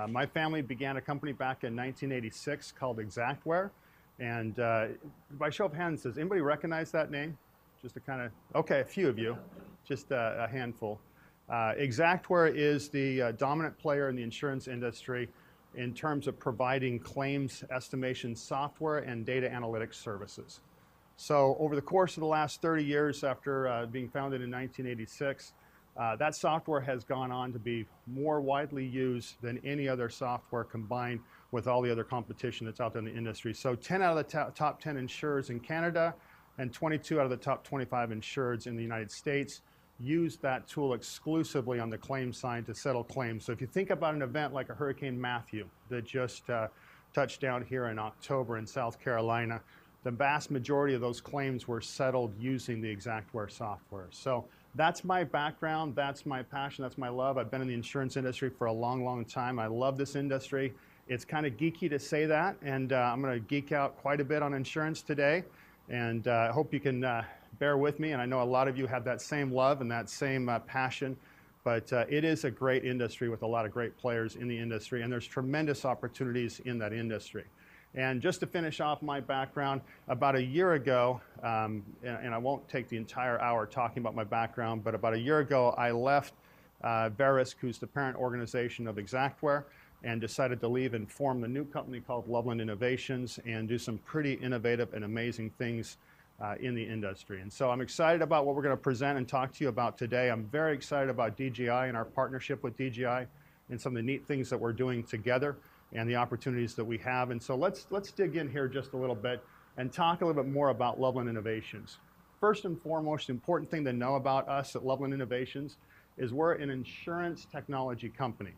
My family began a company back in 1986 called Xactware. And by show of hands, does anybody recognize that name? Just to kind of, okay, a few of you, just a handful. Xactware is the dominant player in the insurance industry in terms of providing claims estimation software and data analytics services. So over the course of the last 30 years after being founded in 1986, that software has gone on to be more widely used than any other software combined with all the other competition that's out there in the industry. So 10 out of the top 10 insurers in Canada and 22 out of the top 25 insurers in the United States use that tool exclusively on the claim side to settle claims. So if you think about an event like a Hurricane Matthew that just touched down here in October in South Carolina, the vast majority of those claims were settled using the Xactware software. So that's my background, that's my passion, that's my love. I've been in the insurance industry for a long, long time. I love this industry. It's kind of geeky to say that, and I'm going to geek out quite a bit on insurance today, and I hope you can bear with me. And I know a lot of you have that same love and that same passion, but it is a great industry with a lot of great players in the industry, and there's tremendous opportunities in that industry. And just to finish off my background, about a year ago, and I won't take the entire hour talking about my background, but about a year ago, I left Verisk, who's the parent organization of Xactware, and decided to leave and form the new company called Loveland Innovations and do some pretty innovative and amazing things in the industry. And so I'm excited about what we're going to present and talk to you about today. I'm very excited about DJI and our partnership with DJI and some of the neat things that we're doing together and the opportunities that we have. And so let's dig in here just a little bit and talk a little bit more about Loveland Innovations. First and foremost, the important thing to know about us at Loveland Innovations is we're an insurance technology company.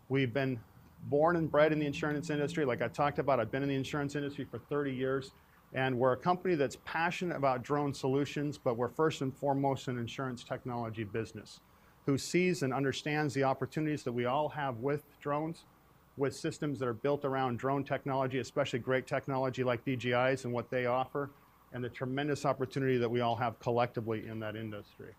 We've been born and bred in the insurance industry. Like I talked about, I've been in the insurance industry for 30 years, and we're a company that's passionate about drone solutions, but we're first and foremost an insurance technology business who sees and understands the opportunities that we all have with drones, with systems that are built around drone technology, especially great technology like DJI's and what they offer, and the tremendous opportunity that we all have collectively in that industry.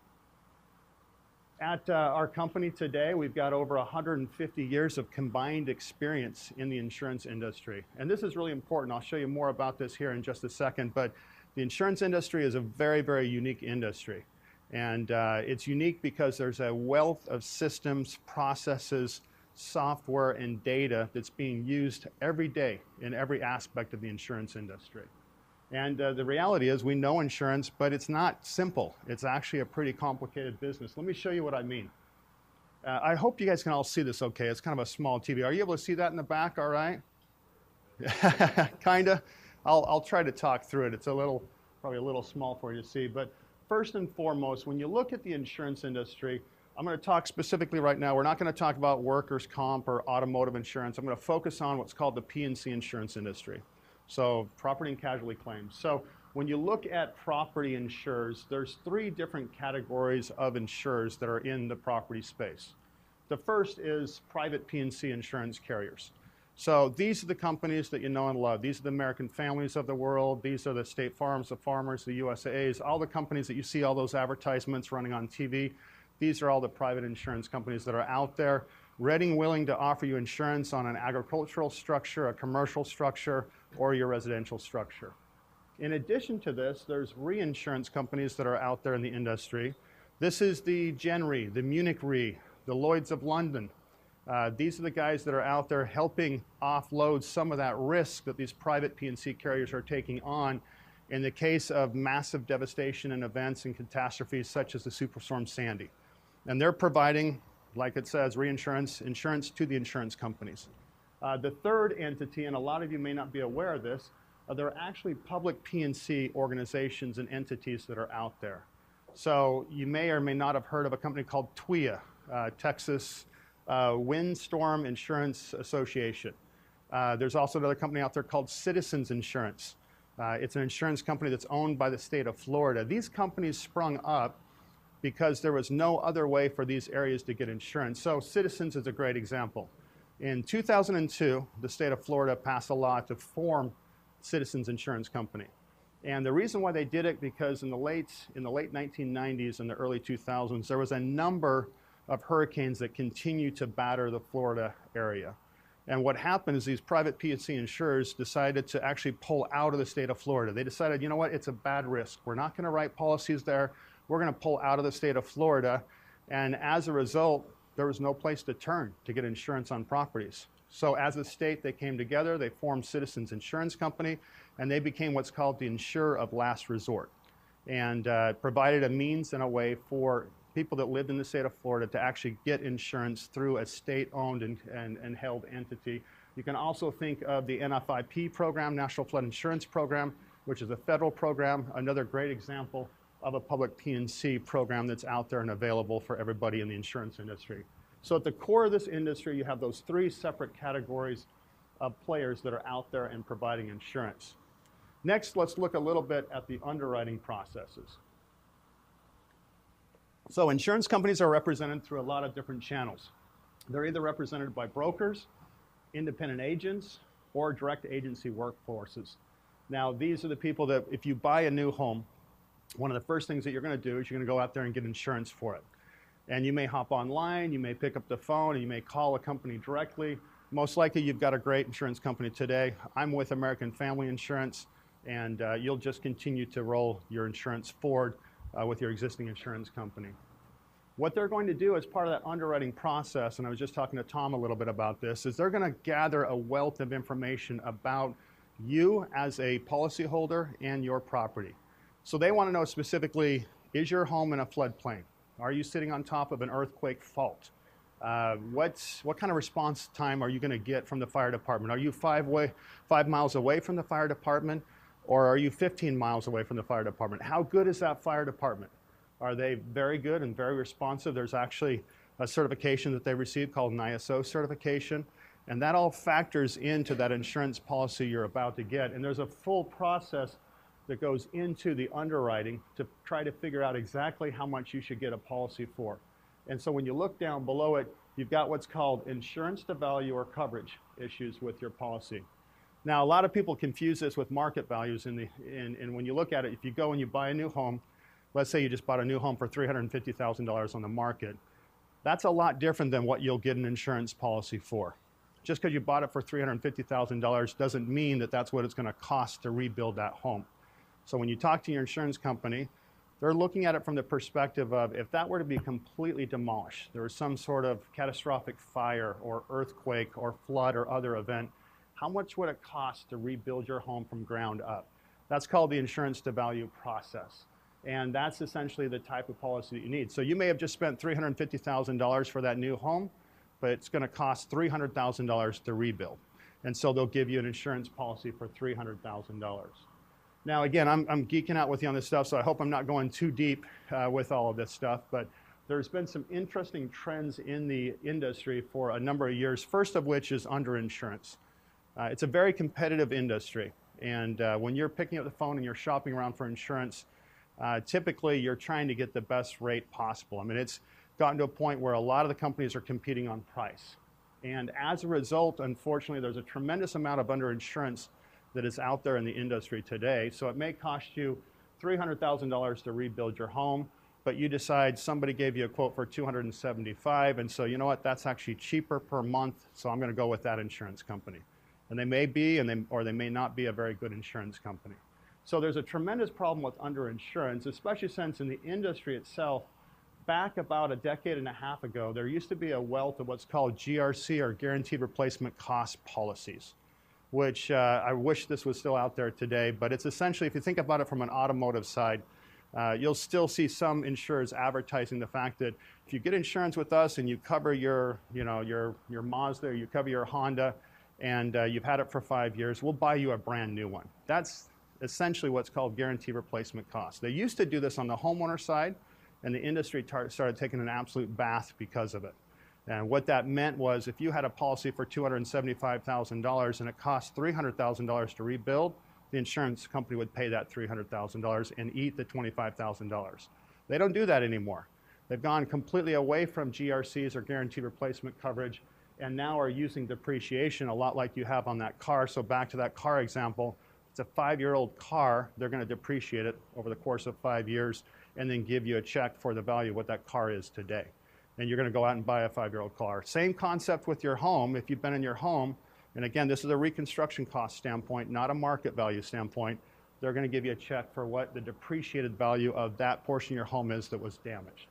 At our company today, we've got over 150 years of combined experience in the insurance industry. And this is really important. I'll show you more about this here in just a second, but the insurance industry is a very, very unique industry. And it's unique because there's a wealth of systems, processes, software, and data that's being used every day in every aspect of the insurance industry. And the reality is we know insurance, but it's not simple. It's actually a pretty complicated business. Let me show you what I mean. I hope you guys can all see this okay. It's kind of a small TV. Are you able to see that in the back all right? Kinda. I'll try to talk through it. It's probably a little small for you to see. But first and foremost, when you look at the insurance industry, I'm going to talk specifically right now. We're not going to talk about workers' comp or automotive insurance. I'm going to focus on what's called the Pnc Insurance Industry. So property and casualty claims. So when you look at property insurers, there's three different categories of insurers that are in the property space. The first is private Pnc insurance carriers. So these are the companies that you know and love. These are the American Families of the world. These are the State Farms, the Farmers, the USAAs, all the companies that you see all those advertisements running on TV. These are all the private insurance companies that are out there, ready and willing to offer you insurance on an agricultural structure, a commercial structure, or your residential structure. In addition to this, there's reinsurance companies that are out there in the industry. This is the Gen Re, the Munich Re, the Lloyd's of London. These are the guys that are out there helping offload some of that risk that these private Pnc carriers are taking on in the case of massive devastation and events and catastrophes such as the Superstorm Sandy. And they're providing, like it says, reinsurance, insurance to the insurance companies. The third entity, and a lot of you may not be aware of this, there are actually public Pnc organizations and entities that are out there. So you may or may not have heard of a company called TWIA, Texas Windstorm Insurance Association. There's also another company out there called Citizens Insurance. It's an insurance company that's owned by the state of Florida. These companies sprung up because there was no other way for these areas to get insurance. So Citizens is a great example. In 2002, the state of Florida passed a law to form Citizens Insurance Company. And the reason why they did it, because in the late 1990s and the early 2000s, there was a number of hurricanes that continued to batter the Florida area. And what happened is these private Pnc insurers decided to actually pull out of the state of Florida. They decided, you know what, it's a bad risk. We're not going to write policies there. We're going to pull out of the state of Florida. And as a result, there was no place to turn to get insurance on properties. So as a state, they came together, they formed Citizens Insurance Company, and they became what's called the insurer of last resort, and provided a means and a way for people that lived in the state of Florida to actually get insurance through a state-owned and held entity. You can also think of the NFIP program, National Flood Insurance Program, which is a federal program, another great example of a public Pnc program that's out there and available for everybody in the insurance industry. So at the core of this industry, you have those three separate categories of players that are out there and providing insurance. Next, let's look a little bit at the underwriting processes. So insurance companies are represented through a lot of different channels. They're either represented by brokers, independent agents, or direct agency workforces. Now, these are the people that if you buy a new home, one of the first things that you're going to do is you're going to go out there and get insurance for it. And you may hop online, you may pick up the phone, and you may call a company directly. Most likely you've got a great insurance company today. I'm with American Family Insurance, and you'll just continue to roll your insurance forward with your existing insurance company. What they're going to do as part of that underwriting process, and I was just talking to Tom a little bit about this, is they're going to gather a wealth of information about you as a policyholder and your property. So they want to know specifically, is your home in a floodplain? Are you sitting on top of an earthquake fault? What kind of response time are you going to get from the fire department? Are you 5 miles away from the fire department, or are you 15 miles away from the fire department? How good is that fire department? Are they very good and very responsive? There's actually a certification that they received called an ISO certification, and that all factors into that insurance policy you're about to get. And there's a full process that goes into the underwriting to try to figure out exactly how much you should get a policy for. And so when you look down below it, you've got what's called insurance to value or coverage issues with your policy. Now, a lot of people confuse this with market values, and when you look at it, if you go and you buy a new home, let's say you just bought a new home for $350,000 on the market, that's a lot different than what you'll get an insurance policy for. Just because you bought it for $350,000 doesn't mean that that's what it's going to cost to rebuild that home. So when you talk to your insurance company, they're looking at it from the perspective of if that were to be completely demolished, there was some sort of catastrophic fire or earthquake or flood or other event, how much would it cost to rebuild your home from ground up? That's called the insurance to value process. And that's essentially the type of policy that you need. So you may have just spent $350,000 for that new home, but it's going to cost $300,000 to rebuild. And so they'll give you an insurance policy for $300,000. Now, again, I'm geeking out with you on this stuff, so I hope I'm not going too deep with all of this stuff, but there's been some interesting trends in the industry for a number of years, first of which is underinsurance. It's a very competitive industry, and when you're picking up the phone and you're shopping around for insurance, typically you're trying to get the best rate possible. I mean, it's gotten to a point where a lot of the companies are competing on price. And as a result, unfortunately, there's a tremendous amount of underinsurance that is out there in the industry today. So it may cost you $300,000 to rebuild your home, but you decide somebody gave you a quote for $275,000, and so you know what, that's actually cheaper per month, so I'm going to go with that insurance company. And they may be, or they may not be a very good insurance company. So there's a tremendous problem with underinsurance, especially since in the industry itself, back about a decade and a half ago, there used to be a wealth of what's called GRC, or guaranteed replacement cost policies, which I wish this was still out there today, but it's essentially, if you think about it from an automotive side, you'll still see some insurers advertising the fact that if you get insurance with us and you cover your Mazda, or you cover your Honda, and you've had it for 5 years, we'll buy you a brand new one. That's essentially what's called guaranteed replacement cost. They used to do this on the homeowner side, and the industry started taking an absolute bath because of it. And what that meant was if you had a policy for $275,000 and it cost $300,000 to rebuild, the insurance company would pay that $300,000 and eat the $25,000. They don't do that anymore. They've gone completely away from GRCs, or guaranteed replacement coverage, and now are using depreciation a lot like you have on that car. So back to that car example, it's a 5-year-old car, they're going to depreciate it over the course of 5 years and then give you a check for the value of what that car is today. and you're going to go out and buy a 5-year-old car. Same concept with your home. If you've been in your home, and again, this is a reconstruction cost standpoint, not a market value standpoint, they're going to give you a check for what the depreciated value of that portion of your home is that was damaged.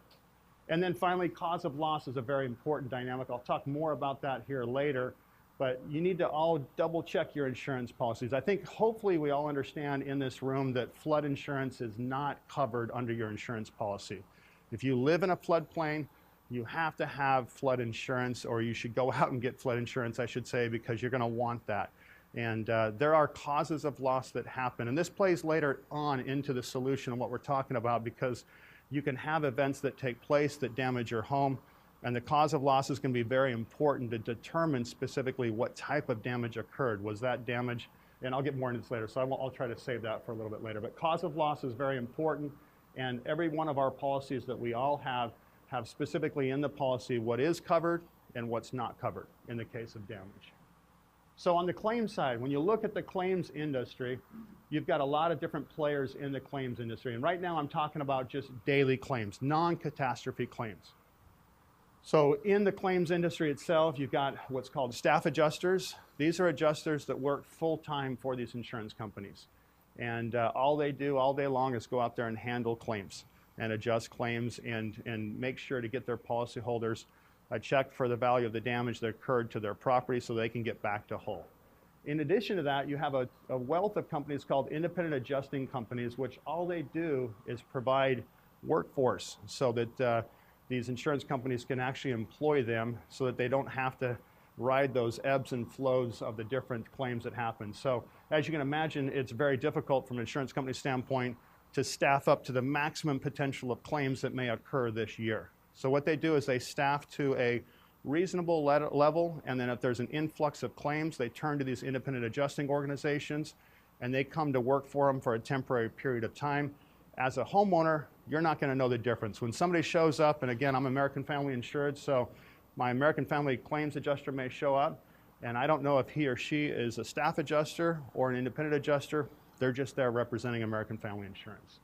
And then finally, cause of loss is a very important dynamic. I'll talk more about that here later, but you need to all double check your insurance policies. I think hopefully we all understand in this room that flood insurance is not covered under your insurance policy. If you live in a floodplain, you have to have flood insurance, or you should go out and get flood insurance, I should say, because you're going to want that. And there are causes of loss that happen. And this plays later on into the solution of what we're talking about, because you can have events that take place that damage your home, and the cause of loss is going to be very important to determine specifically what type of damage occurred. Was that damage, and I'll get more into this later, so I'll try to save that for a little bit later. But cause of loss is very important, and every one of our policies that we all have specifically in the policy what is covered and what's not covered in the case of damage. So on the claims side, when you look at the claims industry, you've got a lot of different players in the claims industry. And right now I'm talking about just daily claims, non-catastrophe claims. So in the claims industry itself, you've got what's called staff adjusters. These are adjusters that work full-time for these insurance companies. And all they do all day long is go out there and handle claims and adjust claims and make sure to get their policyholders a check for the value of the damage that occurred to their property so they can get back to whole. In addition to that, you have a wealth of companies called independent adjusting companies, which all they do is provide workforce so that these insurance companies can actually employ them so that they don't have to ride those ebbs and flows of the different claims that happen. So as you can imagine, it's very difficult from an insurance company standpoint to staff up to the maximum potential of claims that may occur this year. So what they do is they staff to a reasonable level, and then if there's an influx of claims, they turn to these independent adjusting organizations, and they come to work for them for a temporary period of time. As a homeowner, you're not going to know the difference. When somebody shows up, and again, I'm American Family insured, so my American Family claims adjuster may show up, and I don't know if he or she is a staff adjuster or an independent adjuster. They're just there representing American Family Insurance.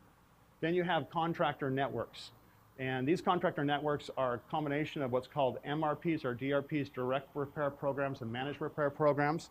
Then you have Contractor Networks. And these contractor networks are a combination of what's called MRPs or DRPs, direct repair programs and managed repair programs,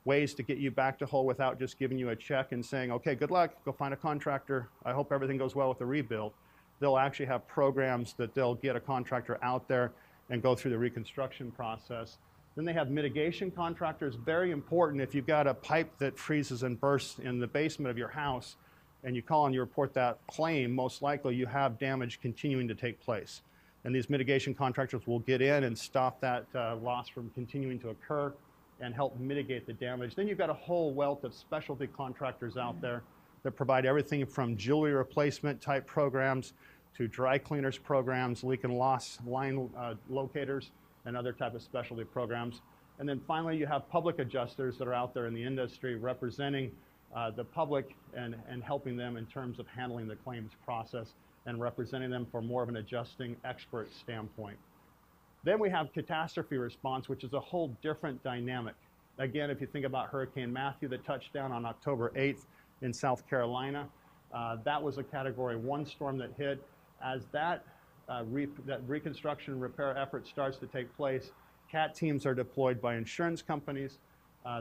ways to get you back to whole without just giving you a check and saying, okay, good luck, go find a contractor. I hope everything goes well with the rebuild. They'll actually have programs that they'll get a contractor out there and go through the reconstruction process. Then they have mitigation contractors, very important. If you've got a pipe that freezes and bursts in the basement of your house, and you call and you report that claim, most likely you have damage continuing to take place. And these mitigation contractors will get in and stop that loss from continuing to occur and help mitigate the damage. Then you've got a whole wealth of specialty contractors out there that provide everything from jewelry replacement type programs to dry cleaners programs, leak and loss line locators, and other type of specialty programs. And then finally, you have public adjusters that are out there in the industry representing the public and helping them in terms of handling the claims process and representing them for more of an adjusting expert standpoint. Then we have Catastrophe Response, which is a whole different dynamic. Again, if you think about Hurricane Matthew that touched down on October 8th in South Carolina, that was a Category 1 storm that hit. As that reconstruction repair effort starts to take place, CAT teams are deployed by insurance companies.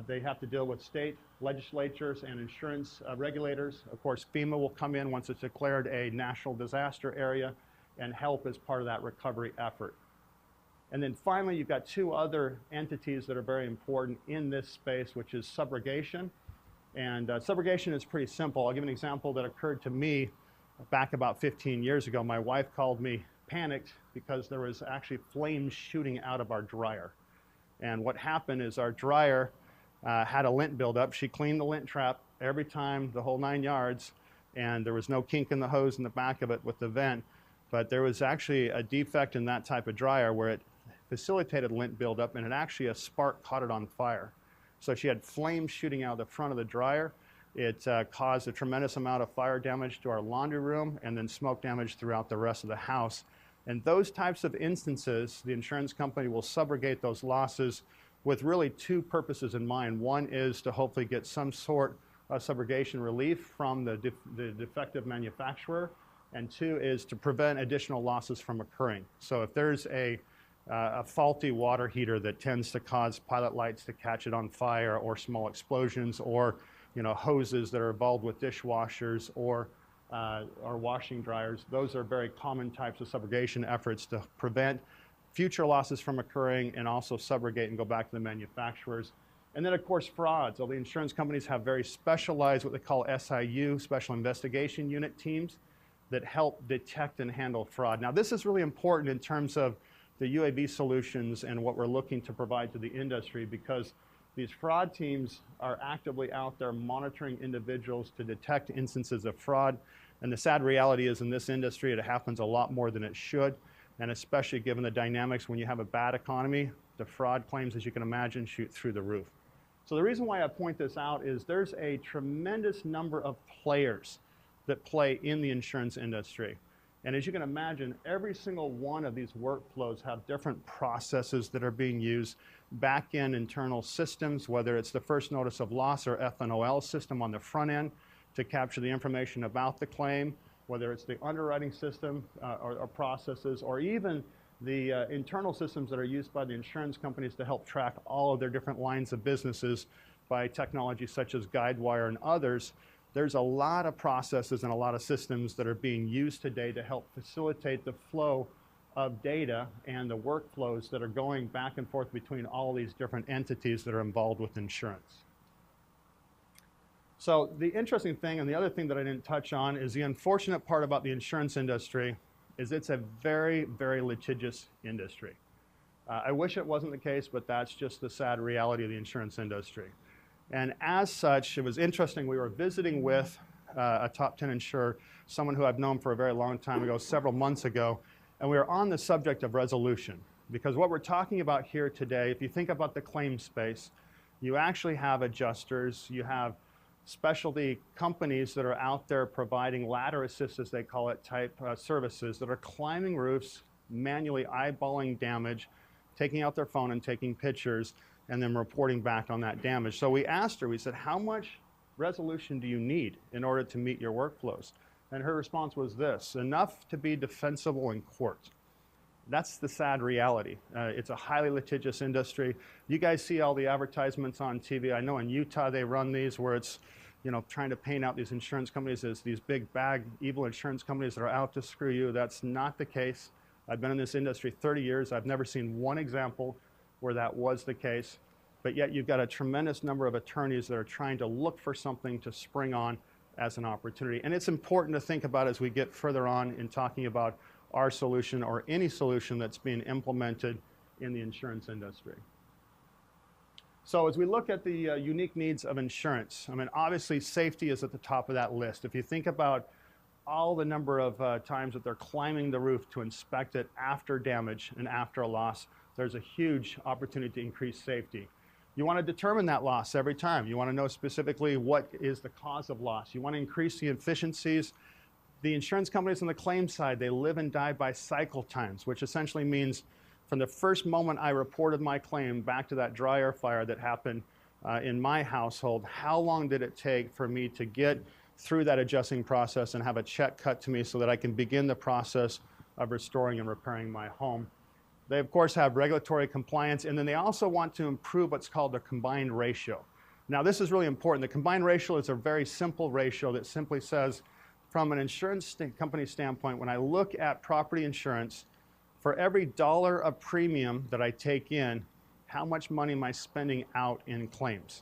They have to deal with state legislatures and insurance regulators. Of course, FEMA will come in once it's declared a national disaster area and help as part of that recovery effort. And then finally, you've got two other entities that are very important in this space, which is subrogation. And subrogation is pretty simple. I'll give an example that occurred to me back about 15 years ago. My wife called me panicked because there was actually flames shooting out of our dryer. And what happened is our dryer had a lint buildup. She cleaned the lint trap every time, the whole 9 yards, and there was no kink in the hose in the back of it with the vent. But there was actually a defect in that type of dryer where it facilitated lint buildup, and a spark caught it on fire. So she had flames shooting out of the front of the dryer. It caused a tremendous amount of fire damage to our laundry room and then smoke damage throughout the rest of the house. And those types of instances, the insurance company will subrogate those losses with really two purposes in mind. One is to hopefully get some sort of subrogation relief from the defective manufacturer, and 2 is to prevent additional losses from occurring. So if there's a faulty water heater that tends to cause pilot lights to catch it on fire, or small explosions, or hoses that are involved with dishwashers or washing dryers, those are very common types of subrogation efforts to prevent future losses from occurring and also subrogate and go back to the manufacturers. And then, of course, frauds. All the insurance companies have very specialized, what they call SIU, Special Investigation Unit teams, that help detect and handle fraud. Now, this is really important in terms of the UAV solutions and what we're looking to provide to the industry, because these fraud teams are actively out there monitoring individuals to detect instances of fraud. And the sad reality is, in this industry, it happens a lot more than it should. And especially given the dynamics, when you have a bad economy, the fraud claims, as you can imagine, shoot through the roof. So the reason why I point this out is there's a tremendous number of players that play in the insurance industry. And as you can imagine, every single one of these workflows have different processes that are being used, back-end internal systems, whether it's the first notice of loss or FNOL system on the front end to capture the information about the claim, whether it's the underwriting system or processes, or even the internal systems that are used by the insurance companies to help track all of their different lines of businesses by technology such as Guidewire and others. There's a lot of processes and a lot of systems that are being used today to help facilitate the flow of data and the workflows that are going back and forth between all these different entities that are involved with insurance. So the interesting thing, and the other thing that I didn't touch on, is the unfortunate part about the insurance industry is it's a very, very litigious industry. I wish it wasn't the case, but that's just the sad reality of the insurance industry. And as such, it was interesting, we were visiting with a top 10 insurer, someone who I've known for a very long time ago, several months ago, and we were on the subject of resolution. Because what we're talking about here today, if you think about the claim space, you actually have adjusters, you have specialty companies that are out there providing ladder assist, as they call it, type services that are climbing roofs, manually eyeballing damage, taking out their phone and taking pictures, and then reporting back on that damage. So we asked her, we said, how much resolution do you need in order to meet your workflows? And her response was this: enough to be defensible in court. That's the sad reality. It's a highly litigious industry. You guys see all the advertisements on TV. I know in Utah they run these where it's, trying to paint out these insurance companies as these big bag evil insurance companies that are out to screw you. That's not the case. I've been in this industry 30 years. I've never seen one example where that was the case. But yet you've got a tremendous number of attorneys that are trying to look for something to spring on as an opportunity. And it's important to think about as we get further on in talking about our solution or any solution that's being implemented in the insurance industry. So as we look at the unique needs of insurance, obviously safety is at the top of that list. If you think about all the number of times that they're climbing the roof to inspect it after damage and after a loss, there's a huge opportunity to increase safety. You want to determine that loss every time. You want to know specifically what is the cause of loss. You want to increase the efficiencies. The insurance companies on the claim side, they live and die by cycle times, which essentially means from the first moment I reported my claim back to that dryer fire that happened in my household, how long did it take for me to get through that adjusting process and have a check cut to me so that I can begin the process of restoring and repairing my home? They, of course, have regulatory compliance, and then they also want to improve what's called the combined ratio. Now, this is really important. The combined ratio is a very simple ratio that simply says, from an insurance company standpoint, when I look at property insurance, for every dollar of premium that I take in, how much money am I spending out in claims?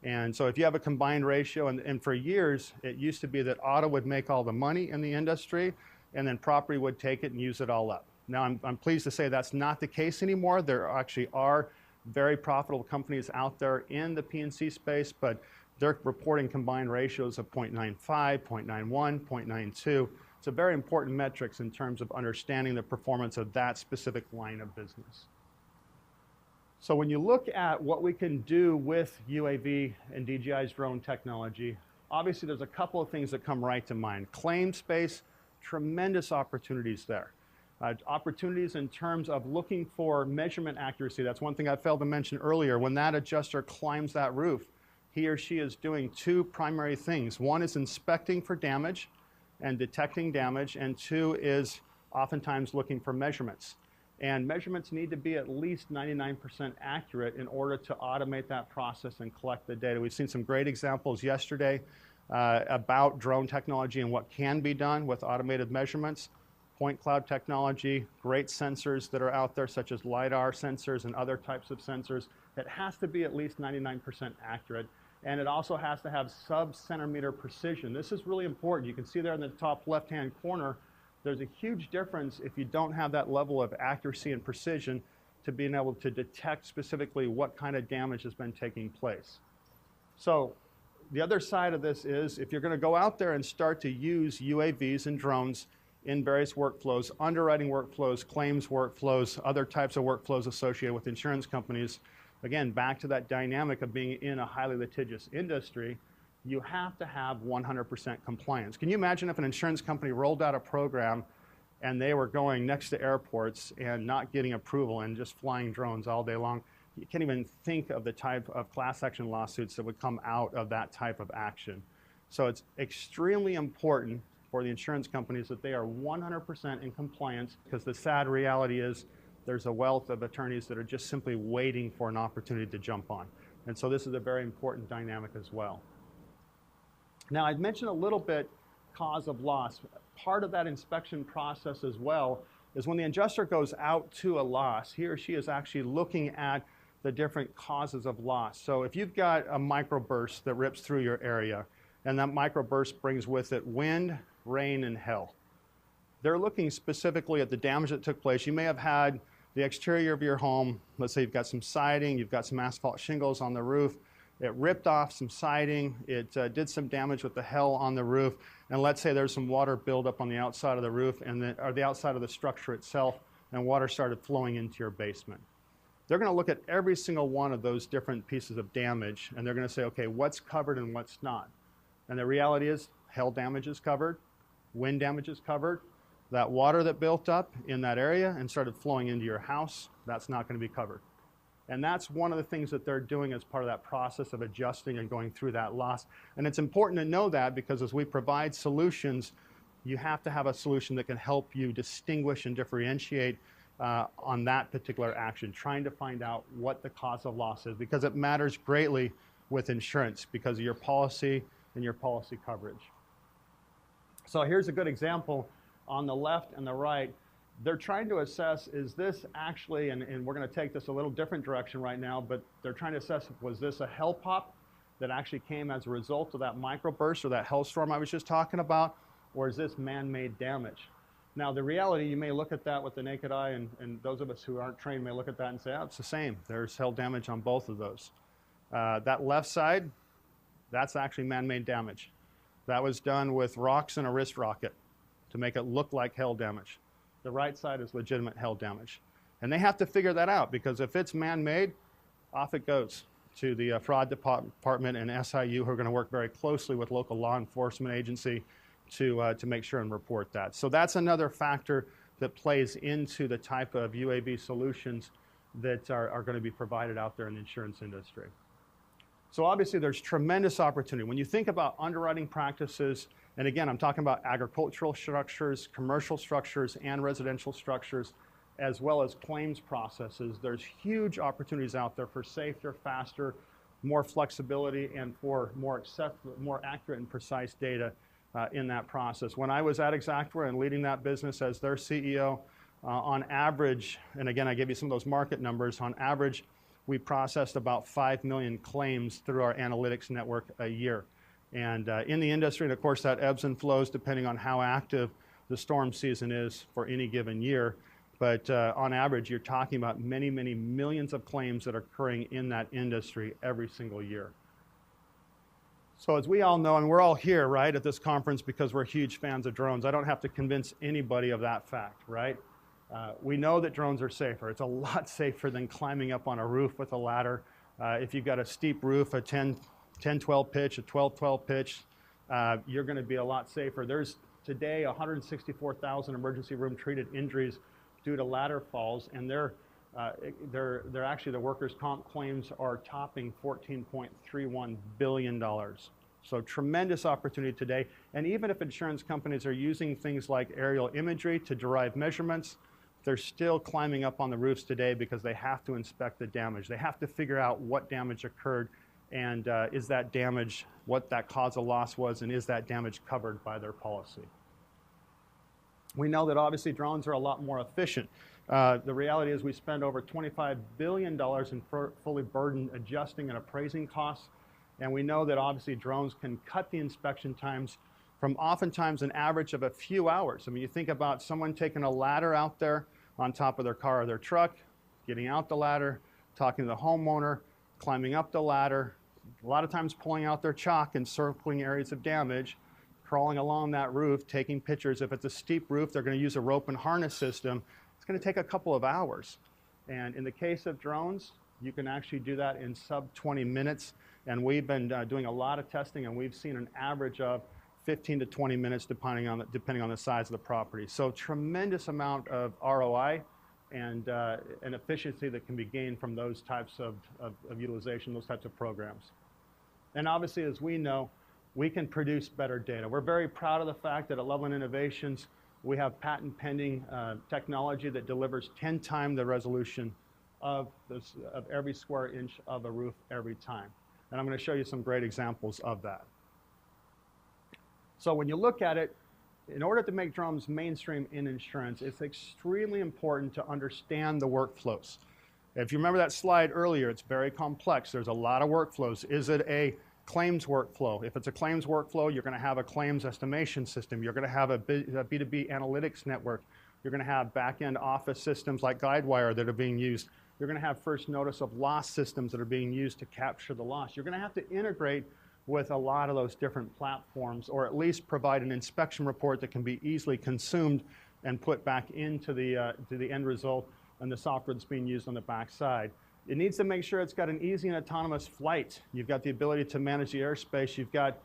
And so if you have a combined ratio, and for years, it used to be that auto would make all the money in the industry, and then property would take it and use it all up. Now, I'm pleased to say that's not the case anymore. There actually are very profitable companies out there in the Pnc space, but they're reporting combined ratios of 0.95, 0.91, 0.92. It's a very important metrics in terms of understanding the performance of that specific line of business. So when you look at what we can do with UAV and DJI's drone technology, obviously there's a couple of things that come right to mind. Claim space, tremendous opportunities there. Opportunities in terms of looking for measurement accuracy. That's one thing I failed to mention earlier. When that adjuster climbs that roof, he or she is doing two primary things. One is inspecting for damage, and detecting damage, and 2 is oftentimes looking for measurements. And measurements need to be at least 99% accurate in order to automate that process and collect the data. We've seen some great examples yesterday about drone technology and what can be done with automated measurements. Point cloud technology, great sensors that are out there such as LiDAR sensors and other types of sensors. It has to be at least 99% accurate, and it also has to have sub-centimeter precision. This is really important. You can see there in the top left-hand corner, there's a huge difference if you don't have that level of accuracy and precision to being able to detect specifically what kind of damage has been taking place. So the other side of this is if you're going to go out there and start to use UAVs and drones in various workflows, underwriting workflows, claims workflows, other types of workflows associated with insurance companies, again, back to that dynamic of being in a highly litigious industry, you have to have 100% compliance. Can you imagine if an insurance company rolled out a program and they were going next to airports and not getting approval and just flying drones all day long? You can't even think of the type of class action lawsuits that would come out of that type of action. So it's extremely important for the insurance companies that they are 100% in compliance, because the sad reality is there's a wealth of attorneys that are just simply waiting for an opportunity to jump on. And so this is a very important dynamic as well. Now, I'd mentioned a little bit cause of loss. Part of that inspection process as well is when the adjuster goes out to a loss, he or she is actually looking at the different causes of loss. So if you've got a microburst that rips through your area, and that microburst brings with it wind, rain, and hail, they're looking specifically at the damage that took place. You may have had the exterior of your home, let's say you've got some siding, you've got some asphalt shingles on the roof, it ripped off some siding, it did some damage with the hail on the roof, and let's say there's some water buildup on the outside of the roof or the outside of the structure itself, and water started flowing into your basement. They're going to look at every single one of those different pieces of damage, and they're going to say, okay, what's covered and what's not? And the reality is hail damage is covered, wind damage is covered, that water that built up in that area and started flowing into your house, that's not going to be covered. And that's one of the things that they're doing as part of that process of adjusting and going through that loss. And it's important to know that, because as we provide solutions, you have to have a solution that can help you distinguish and differentiate on that particular action, trying to find out what the cause of loss is, because it matters greatly with insurance because of your policy and your policy coverage. So here's a good example. On the left and the right, they're trying to assess, is this actually, and we're going to take this a little different direction right now, but they're trying to assess, was this a hail pop that actually came as a result of that microburst or that hailstorm I was just talking about, or is this man-made damage? Now, the reality, you may look at that with the naked eye, and those of us who aren't trained may look at that and say, oh, it's the same. There's hail damage on both of those. That left side, that's actually man-made damage. That was done with rocks and a wrist rocket to make it look like hail damage. The right side is legitimate hail damage. And they have to figure that out, because if it's man-made, off it goes to the fraud department and SIU, who are going to work very closely with local law enforcement agency to make sure and report that. So that's another factor that plays into the type of UAV solutions that are going to be provided out there in the insurance industry. So obviously there's tremendous opportunity. When you think about underwriting practices, and again, I'm talking about agricultural structures, commercial structures, and residential structures, as well as claims processes, there's huge opportunities out there for safer, faster, more flexibility, and for more accurate and precise data in that process. When I was at Exactware and leading that business as their CEO, on average, and again, I gave you some of those market numbers, on average, we processed about 5 million claims through our analytics network a year. And in the industry, and of course that ebbs and flows depending on how active the storm season is for any given year. But on average, you're talking about many, many millions of claims that are occurring in that industry every single year. So as we all know, and we're all here, right, at this conference because we're huge fans of drones. I don't have to convince anybody of that fact, right? We know that drones are safer. It's a lot safer than climbing up on a roof with a ladder. If you've got a steep roof, a 10-12 pitch, a 12-12 pitch, you're going to be a lot safer. There's today 164,000 emergency room treated injuries due to ladder falls, and they're actually, the workers' comp claims are topping $14.31 billion. So tremendous opportunity today. And even if insurance companies are using things like aerial imagery to derive measurements, they're still climbing up on the roofs today because they have to inspect the damage. They have to figure out what damage occurred, and is that damage, what that cause of loss was, and is that damage covered by their policy. We know that obviously drones are a lot more efficient. The reality is we spend over $25 billion in fully burdened adjusting and appraising costs, and we know that obviously drones can cut the inspection times from oftentimes an average of a few hours. I mean, you think about someone taking a ladder out there on top of their car or their truck, getting out the ladder, talking to the homeowner, climbing up the ladder, a lot of times pulling out their chalk and circling areas of damage, crawling along that roof, taking pictures. If it's a steep roof, they're going to use a rope and harness system. It's going to take a couple of hours. And in the case of drones, you can actually do that in sub 20 minutes. And we've been doing a lot of testing, and we've seen an average of 15 to 20 minutes depending on the size of the property. So tremendous amount of ROI and an efficiency that can be gained from those types of utilization, those types of programs. And obviously, as we know, we can produce better data. We're very proud of the fact that at Loveland Innovations, we have patent pending technology that delivers 10 times the resolution of every square inch of a roof every time. And I'm going to show you some great examples of that. So when you look at it, in order to make drones mainstream in insurance, it's extremely important to understand the workflows. If you remember that slide earlier, it's very complex. There's a lot of workflows. Is it a claims workflow? If it's a claims workflow, you're going to have a claims estimation system. You're going to have a B2B analytics network. You're going to have back-end office systems like Guidewire that are being used. You're going to have first notice of loss systems that are being used to capture the loss. You're going to have to integrate with a lot of those different platforms, or at least provide an inspection report that can be easily consumed and put back into the end result and the software that's being used on the back side. It needs to make sure it's got an easy and autonomous flight. You've got the ability to manage the airspace. You've got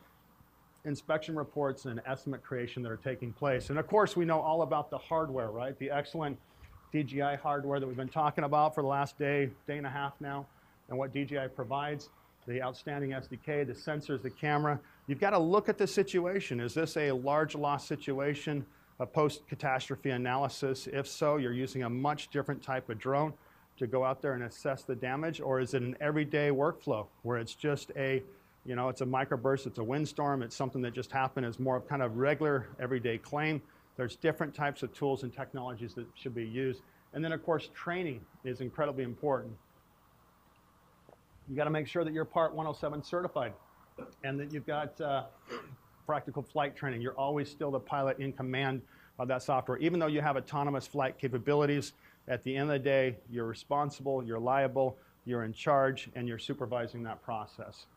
inspection reports and estimate creation that are taking place. And of course, we know all about the hardware, right? The excellent DJI hardware that we've been talking about for the last day and a half now, and what DJI provides. The outstanding SDK, the sensors, the camera. You've got to look at the situation. Is this a large loss situation, a post-catastrophe analysis? If so, you're using a much different type of drone to go out there and assess the damage, or is it an everyday workflow where it's just it's a microburst, it's a windstorm, it's something that just happened as more of kind of regular everyday claim. There's different types of tools and technologies that should be used. And then of course, training is incredibly important. You got to make sure that you're Part 107 certified and that you've got practical flight training. You're always still the pilot in command of that software. Even though you have autonomous flight capabilities, at the end of the day, you're responsible, you're liable, you're in charge, and you're supervising that process.